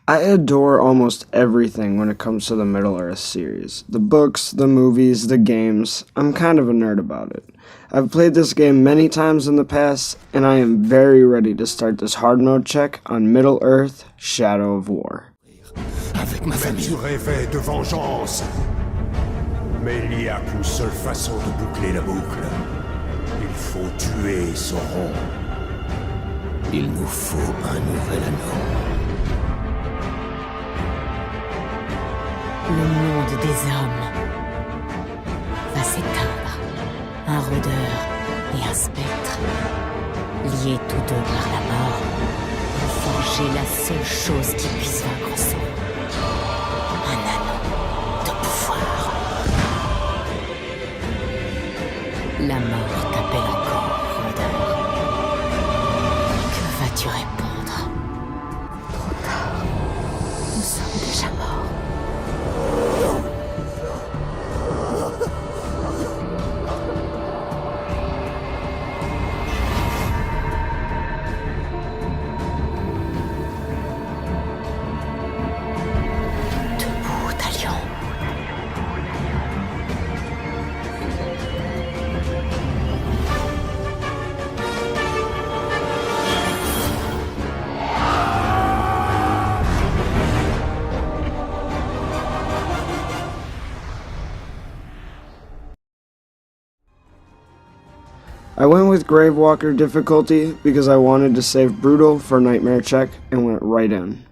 I adore almost everything when it comes to the Middle-earth series. The books, the movies, the games. I'm kind of a nerd about it. I've played this game many times in the past, and I am very ready to start this hard mode check on Middle-earth Shadow of War. Avec ma famille. Tu rêvais de vengeance. Mais il n'y a qu'une seule façon de boucler la boucle. Il faut tuer Sauron. Il nous faut un nouvel anneau. Le monde des hommes va s'éteindre. Un rôdeur et un spectre, liés tous deux par la mort, ont forgé la seule chose qui puisse vaincre Sauron. Un anneau de pouvoir. La mort t'appelle encore, rôdeur. Que vas-tu répondre? Trop tard. Nous sommes déjà morts. I went with Gravewalker difficulty because I wanted to save Brutal for Nightmare check and went right in.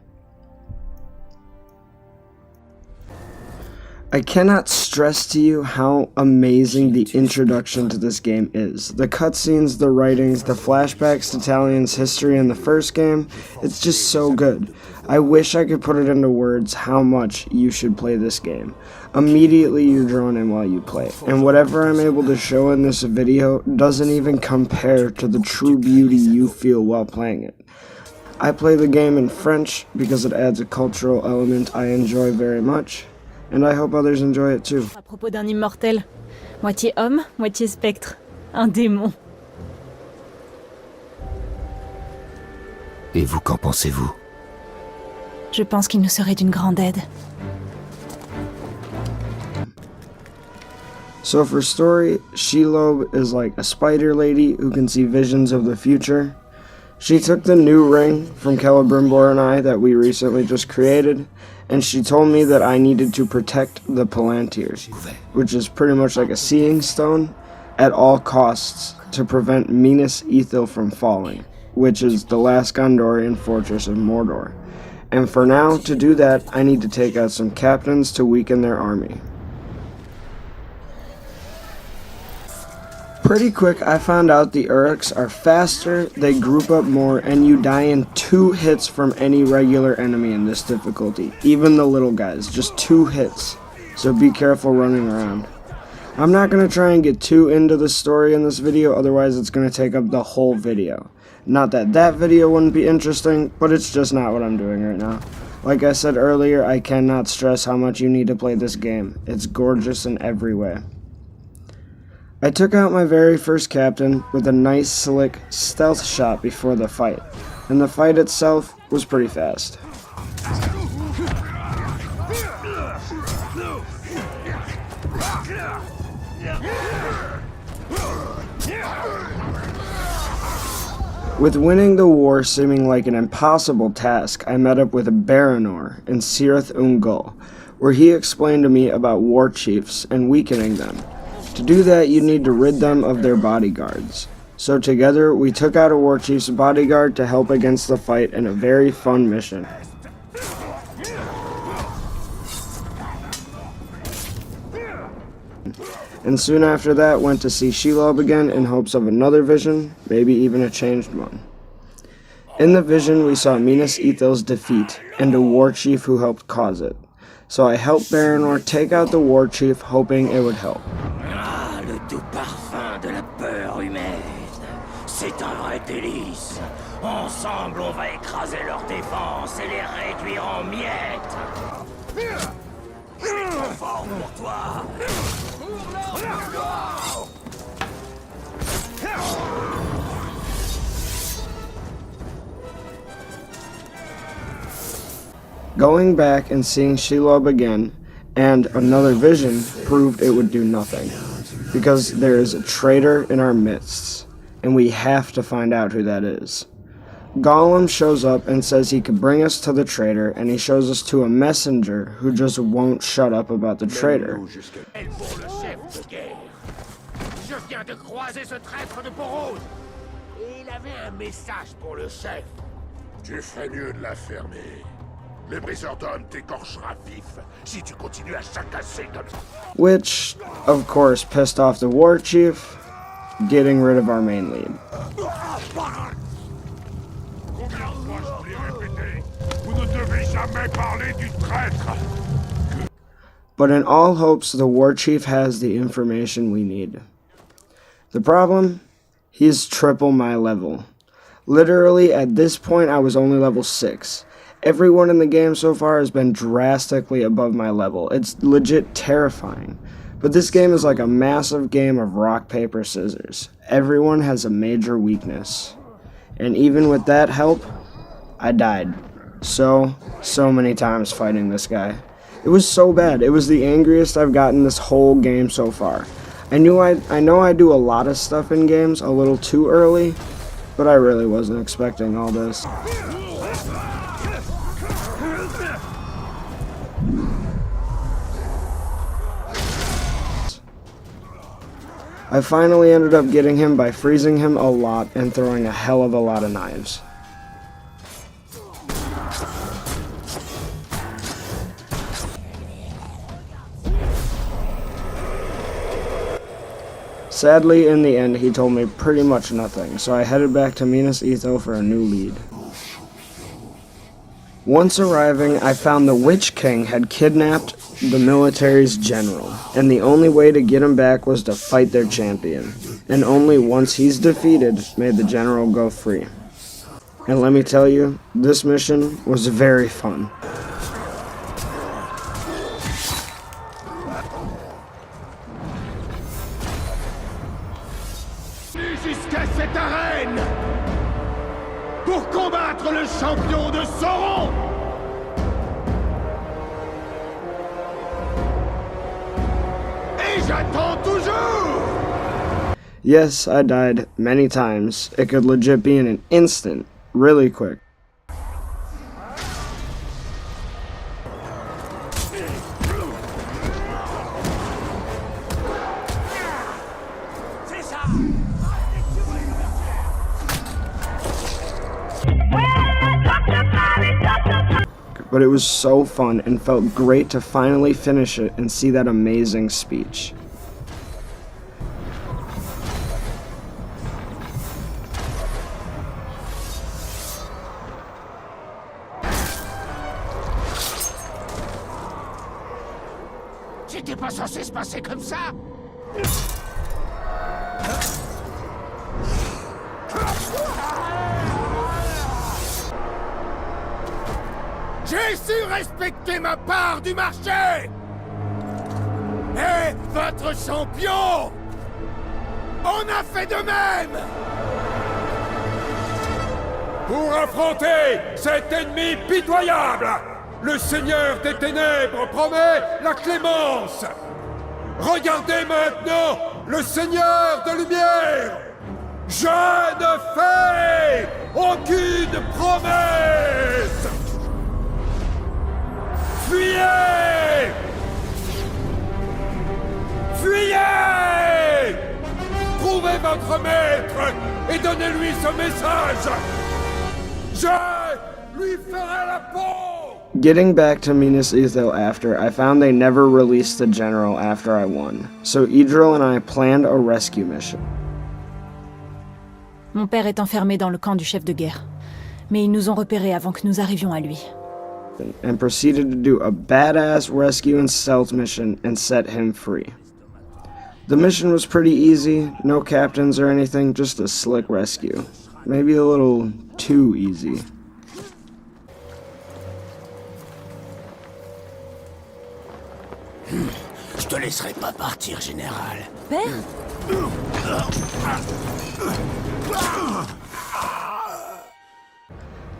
I cannot stress to you how amazing the introduction to this game is. The cutscenes, the writings, the flashbacks to Talion's history in the first game, it's just so good. I wish I could put it into words how much you should play this game. Immediately you're drawn in while you play, and whatever I'm able to show in this video doesn't even compare to the true beauty you feel while playing it. I play the game in French because it adds a cultural element I enjoy very much, and I hope others enjoy it too. À propos d'un immortel, moitié homme, moitié spectre, un démon. Et vous, qu'en pensez-vous? Je pense qu'il nous serait d'une grande aide. So for story, Shelob is like a spider lady who can see visions of the future. She took the new ring from Celebrimbor and I that we recently just created, and she told me that I needed to protect the Palantir, which is pretty much like a seeing stone, at all costs to prevent Minas Ithil from falling, which is the last Gondorian fortress of Mordor. And for now, to do that, I need to take out some captains to weaken their army. Pretty quick, I found out the Uruks are faster, they group up more, and you die in 2 hits from any regular enemy in this difficulty. Even the little guys, just 2 hits. So be careful running around. I'm not going to try and get too into the story in this video, otherwise it's going to take up the whole video. Not that that video wouldn't be interesting, but it's just not what I'm doing right now. Like I said earlier, I cannot stress how much you need to play this game. It's gorgeous in every way. I took out my very first captain with a nice slick stealth shot before the fight, and the fight itself was pretty fast. With winning the war seeming like an impossible task, I met up with Baranor in Cirith Ungol, where he explained to me about war chiefs and weakening them. To do that, you need to rid them of their bodyguards. So together, we took out a war chief's bodyguard to help against the fight in a very fun mission. And soon after that, went to see Shelob again in hopes of another vision, maybe even a changed one. In the vision, we saw Minas Ithil's defeat, and a war chief who helped cause it. So I helped Baranor take out the war chief, hoping it would help. Ah, le doux parfum de la peur humaine. C'est un vrai délice. Ensemble, on va écraser leurs défenses et les réduire en miettes. Je suis trop fort pour toi. Going back and seeing Shelob again and another vision proved it would do nothing, because there is a traitor in our midst, and we have to find out who that is. Gollum shows up and says he could bring us to the traitor, and he shows us to a messenger who just won't shut up about the traitor. Pour le chef de guerre. Je viens de croiser ce traître de Porose. Et il avait un message pour le chef. Tu ferais mieux de la fermer. Le briseur d'hommes t'écorchera vif si tu continues à chacasser comme ça. Which, of course, pissed off the war chief, getting rid of our main lead. Combien de fois je vous l'ai répété? Vous ne devez jamais parler du traître. But in all hopes, the war chief has the information we need. The problem? He's triple my level. Literally, at this point, I was only level 6. Everyone in the game so far has been drastically above my level. It's legit terrifying. But this game is like a massive game of rock, paper, scissors. Everyone has a major weakness. And even with that help, I died. So many times fighting this guy. It was so bad. It was the angriest I've gotten this whole game so far. I know I do a lot of stuff in games a little too early, but I really wasn't expecting all this. I finally ended up getting him by freezing him a lot and throwing a hell of a lot of knives. Sadly, in the end, he told me pretty much nothing, so I headed back to Minas Ithil for a new lead. Once arriving, I found the Witch King had kidnapped the military's general, and the only way to get him back was to fight their champion, and only once he's defeated may the general go free. And let me tell you, this mission was very fun. Jusqu'à cette arène pour combattre le champion de Sauron. Et j'attends toujours. Yes, I died many times. It could legit be in an instant, really quick. But it was so fun and felt great to finally finish it and see that amazing speech. C'était pas censé se passer comme ça. J'ai su respecter ma part du marché. Et votre champion en a fait de même. Pour affronter cet ennemi pitoyable, le Seigneur des Ténèbres promet la clémence. Regardez maintenant le Seigneur de Lumière. Je ne fais aucune promesse. Fuyez! Fuyez! Trouvez votre maître et donnez-lui ce message. Je lui ferai la peau! Getting back to Minas Ithil after, I found they never released the general after I won. So Idril and I planned a rescue mission. Mon père est enfermé dans le camp du chef de guerre. Mais ils nous ont repérés avant que nous arrivions à lui. And proceeded to do a badass rescue and stealth mission and set him free. The mission was pretty easy, no captains or anything, just a slick rescue. Maybe a little too easy. Je te laisserai pas partir, général. Père ?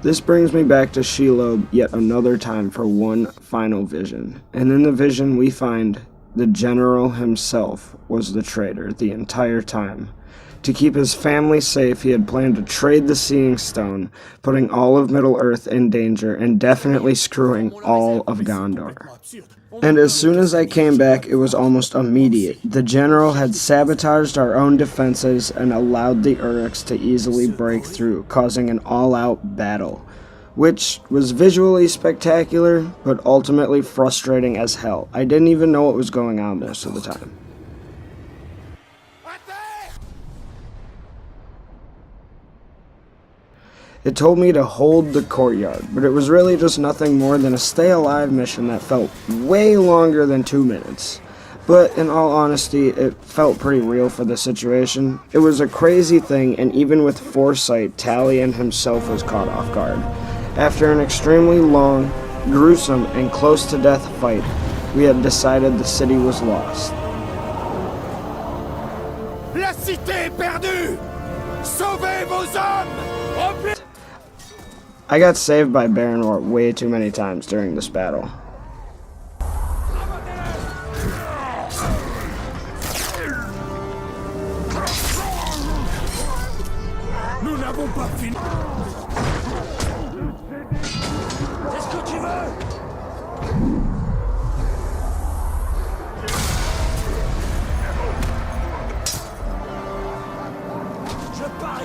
This brings me back to Shelob yet another time for one final vision, and in the vision we find the general himself was the traitor the entire time. To keep his family safe, he had planned to trade the Seeing Stone, putting all of Middle-earth in danger and definitely screwing all of Gondor. And as soon as I came back, it was almost immediate. The general had sabotaged our own defenses and allowed the Uruks to easily break through, causing an all-out battle, which was visually spectacular, but ultimately frustrating as hell. I didn't even know what was going on most of the time. It told me to hold the courtyard, but it was really just nothing more than a stay alive mission that felt way longer than 2 minutes. But in all honesty, it felt pretty real for the situation. It was a crazy thing, and even with foresight, Talion himself was caught off guard. After an extremely long, gruesome, and close to death fight, we had decided the city was lost. La cité est perdue! Sauvez vos hommes! I got saved by Baranor way too many times during this battle. Nous n'avons pas fini. Qu'est-ce que tu veux?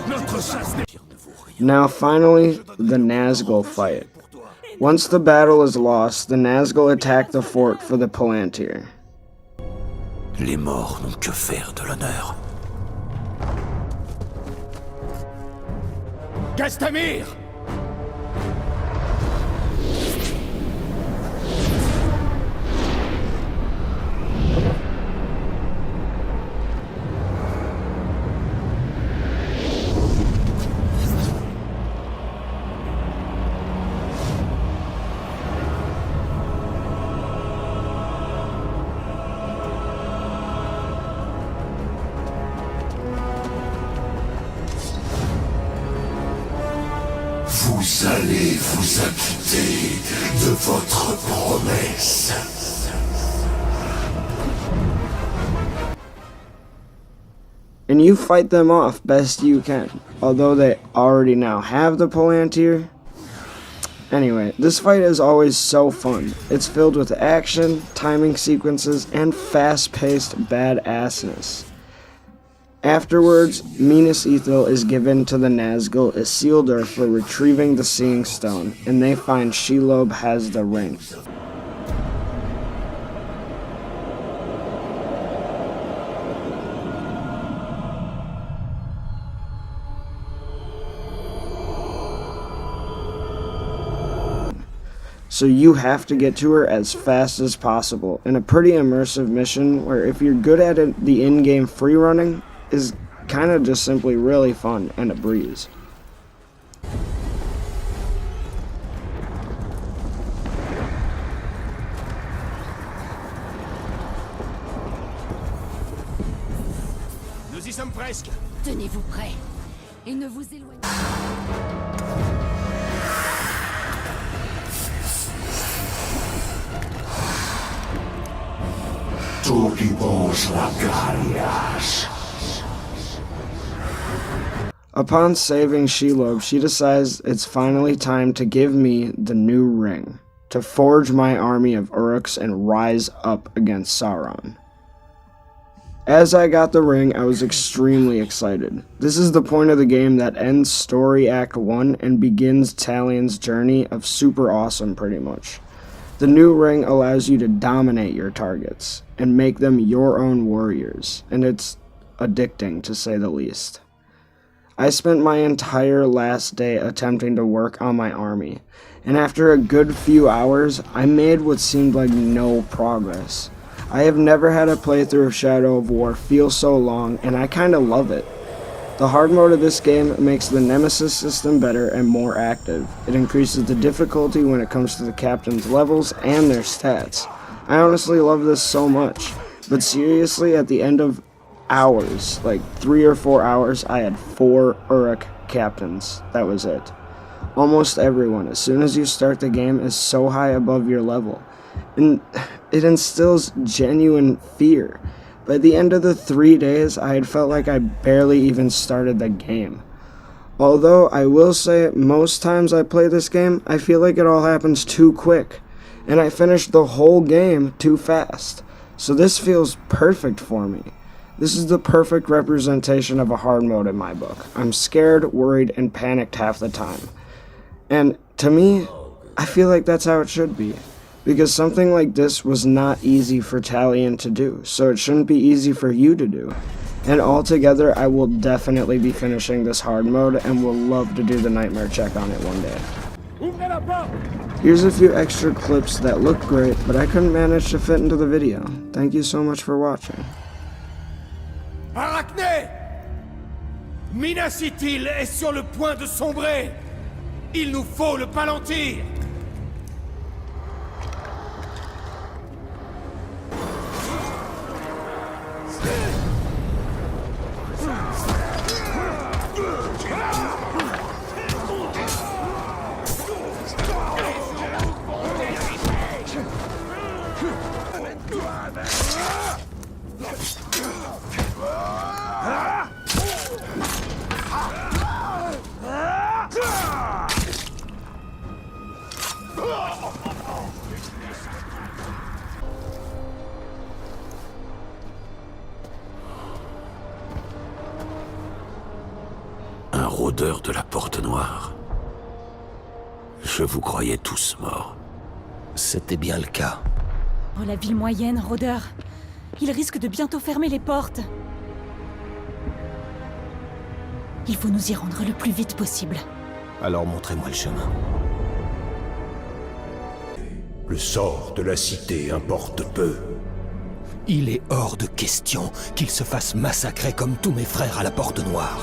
Notre chasse n'est Now finally, the Nazgul fight. Once the battle is lost, the Nazgul attack the fort for the Palantir. Les morts n'ont que faire de l'honneur. Castamir! Vous allez vous acquitter de votre promesse. And you fight them off best you can, although they already now have the Palantir. Anyway, this fight is always so fun. It's filled with action, timing sequences, and fast-paced badassness. Afterwards, Minas Ithil is given to the Nazgul Isildur for retrieving the Seeing Stone, and they find Shelob has the ring. So you have to get to her as fast as possible, in a pretty immersive mission where if you're good at it, the in-game free running is kind of just simply really fun and a breeze. Nous y sommes presque. Tenez-vous prêts et ne vous éloignez pas. Upon saving Shelob, she decides it's finally time to give me the new ring, to forge my army of Uruks and rise up against Sauron. As I got the ring, I was extremely excited. This is the point of the game that ends Story Act 1 and begins Talion's journey of super awesome pretty much. The new ring allows you to dominate your targets and make them your own warriors, and it's addicting to say the least. I spent my entire last day attempting to work on my army, and after a good few hours, I made what seemed like no progress. I have never had a playthrough of Shadow of War feel so long, and I kinda love it. The hard mode of this game makes the Nemesis system better and more active. It increases the difficulty when it comes to the captain's levels and their stats. I honestly love this so much, but seriously, at the end of hours, like 3 or 4 hours, I had 4 Uruk captains. That was it. Almost everyone, as soon as you start the game, is so high above your level, and it instills genuine fear. By the end of the 3 days, I had felt like I barely even started the game. Although I will say, most times I play this game, I feel like it all happens too quick, and I finished the whole game too fast. So this feels perfect for me. This is the perfect representation of a hard mode in my book. I'm scared, worried, and panicked half the time. And to me, I feel like that's how it should be. Because something like this was not easy for Talion to do, so it shouldn't be easy for you to do. And altogether, I will definitely be finishing this hard mode and will love to do the nightmare check on it one day. Here's a few extra clips that look great, but I couldn't manage to fit into the video. Thank you so much for watching. Arachné! Minas Ithil est sur le point de sombrer! Il nous faut le Palantir! Un rôdeur de la Porte Noire. Je vous croyais tous morts. C'était bien le cas. Oh, la ville moyenne, rôdeur. Il risque de bientôt fermer les portes. Il faut nous y rendre le plus vite possible. Alors montrez-moi le chemin. Le sort de la cité importe peu. Il est hors de question qu'il se fasse massacrer comme tous mes frères à la Porte Noire.